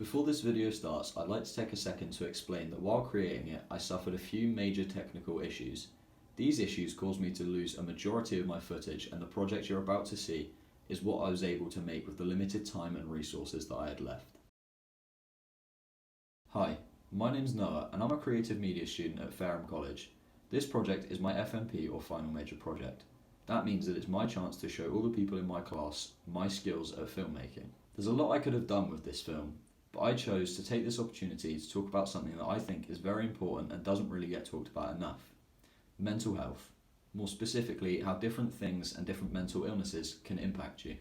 Before this video starts, I'd like to take a second to explain that while creating it, I suffered a few major technical issues. These issues caused me to lose a majority of my footage, and the project you're about to see is what I was able to make with the limited time and resources that I had left. Hi, my name's Noah and I'm a creative media student at FMP College. This project is my FMP or final major project. That means that it's my chance to show all the people in my class my skills at filmmaking. There's a lot I could have done with this film, but I chose to take this opportunity to talk about something that I think is very important and doesn't really get talked about enough. Mental health. More specifically, how different things and different mental illnesses can impact you.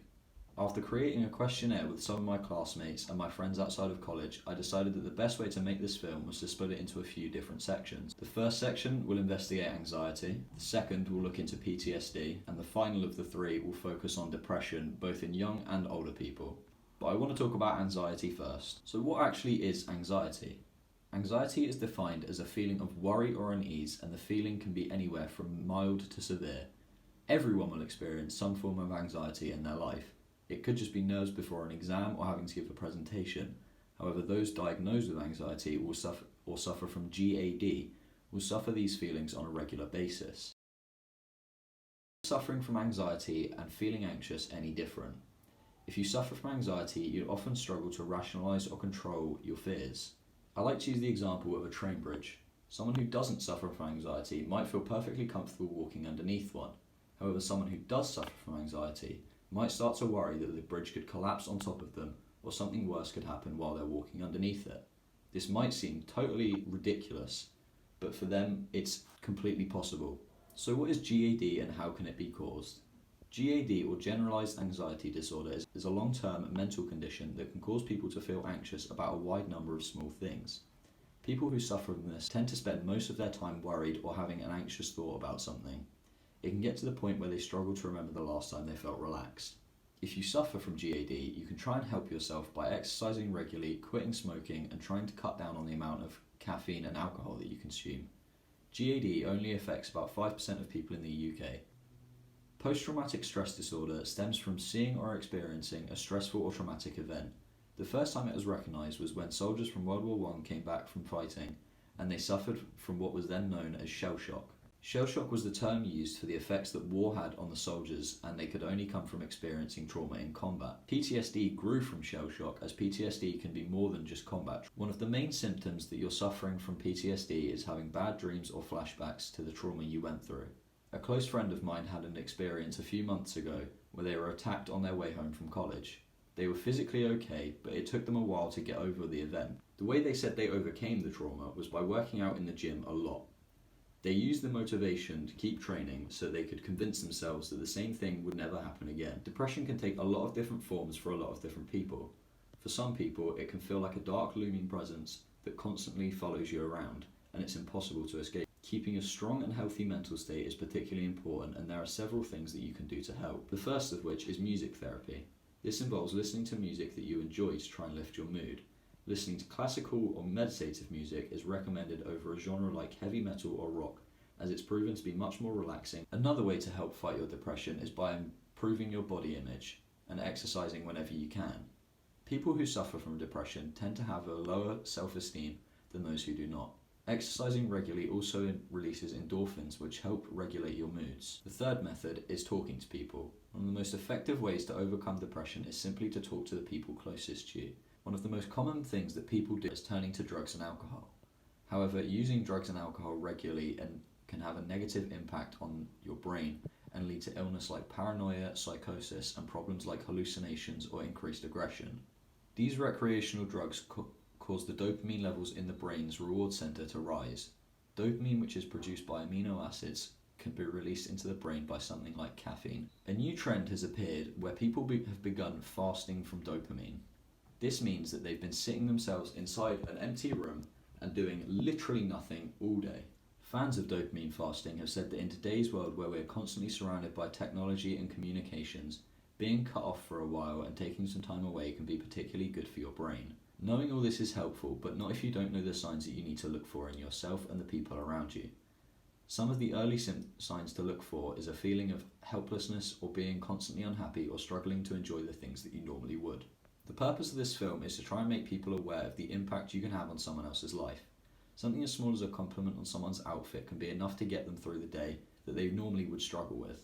After creating a questionnaire with some of my classmates and my friends outside of college, I decided that the best way to make this film was to split it into a few different sections. The first section will investigate anxiety, the second will look into PTSD, and the final of the three will focus on depression, both in young and older people. But I want to talk about anxiety first. So what actually is anxiety? Anxiety is defined as a feeling of worry or unease, and the feeling can be anywhere from mild to severe. Everyone will experience some form of anxiety in their life. It could just be nerves before an exam or having to give a presentation. However, those diagnosed with anxiety will suffer from GAD will suffer these feelings on a regular basis. Suffering from anxiety and feeling anxious any different? If you suffer from anxiety, you'll often struggle to rationalise or control your fears. I like to use the example of a train bridge. Someone who doesn't suffer from anxiety might feel perfectly comfortable walking underneath one. However, someone who does suffer from anxiety might start to worry that the bridge could collapse on top of them or something worse could happen while they're walking underneath it. This might seem totally ridiculous, but for them it's completely possible. So what is GAD and how can it be caused? GAD, or Generalized Anxiety Disorder, is a long-term mental condition that can cause people to feel anxious about a wide number of small things. People who suffer from this tend to spend most of their time worried or having an anxious thought about something. It can get to the point where they struggle to remember the last time they felt relaxed. If you suffer from GAD, you can try and help yourself by exercising regularly, quitting smoking, and trying to cut down on the amount of caffeine and alcohol that you consume. GAD only affects about 5% of people in the UK. Post-traumatic stress disorder stems from seeing or experiencing a stressful or traumatic event. The first time it was recognised was when soldiers from World War I came back from fighting, and they suffered from what was then known as shell shock. Shell shock was the term used for the effects that war had on the soldiers, and they could only come from experiencing trauma in combat. PTSD grew from shell shock, as PTSD can be more than just combat. One of the main symptoms that you're suffering from PTSD is having bad dreams or flashbacks to the trauma you went through. A close friend of mine had an experience a few months ago where they were attacked on their way home from college. They were physically okay, but it took them a while to get over the event. The way they said they overcame the trauma was by working out in the gym a lot. They used the motivation to keep training so they could convince themselves that the same thing would never happen again. Depression can take a lot of different forms for a lot of different people. For some people, it can feel like a dark looming presence that constantly follows you around, and it's impossible to escape. Keeping a strong and healthy mental state is particularly important, and there are several things that you can do to help. The first of which is music therapy. This involves listening to music that you enjoy to try and lift your mood. Listening to classical or meditative music is recommended over a genre like heavy metal or rock, as it's proven to be much more relaxing. Another way to help fight your depression is by improving your body image and exercising whenever you can. People who suffer from depression tend to have a lower self-esteem than those who do not. Exercising regularly also releases endorphins, which help regulate your moods. The third method is talking to people. One of the most effective ways to overcome depression is simply to talk to the people closest to you. One of the most common things that people do is turning to drugs and alcohol. However, using drugs and alcohol regularly can have a negative impact on your brain and lead to illness like paranoia, psychosis, and problems like hallucinations or increased aggression. These recreational drugs cause the dopamine levels in the brain's reward center to rise. Dopamine, which is produced by amino acids, can be released into the brain by something like caffeine. A new trend has appeared where people have begun fasting from dopamine. This means that they've been sitting themselves inside an empty room and doing literally nothing all day. Fans of dopamine fasting have said that in today's world where we're constantly surrounded by technology and communications, being cut off for a while and taking some time away can be particularly good for your brain. Knowing all this is helpful, but not if you don't know the signs that you need to look for in yourself and the people around you. Some of the early signs to look for is a feeling of helplessness or being constantly unhappy or struggling to enjoy the things that you normally would. The purpose of this film is to try and make people aware of the impact you can have on someone else's life. Something as small as a compliment on someone's outfit can be enough to get them through the day that they normally would struggle with.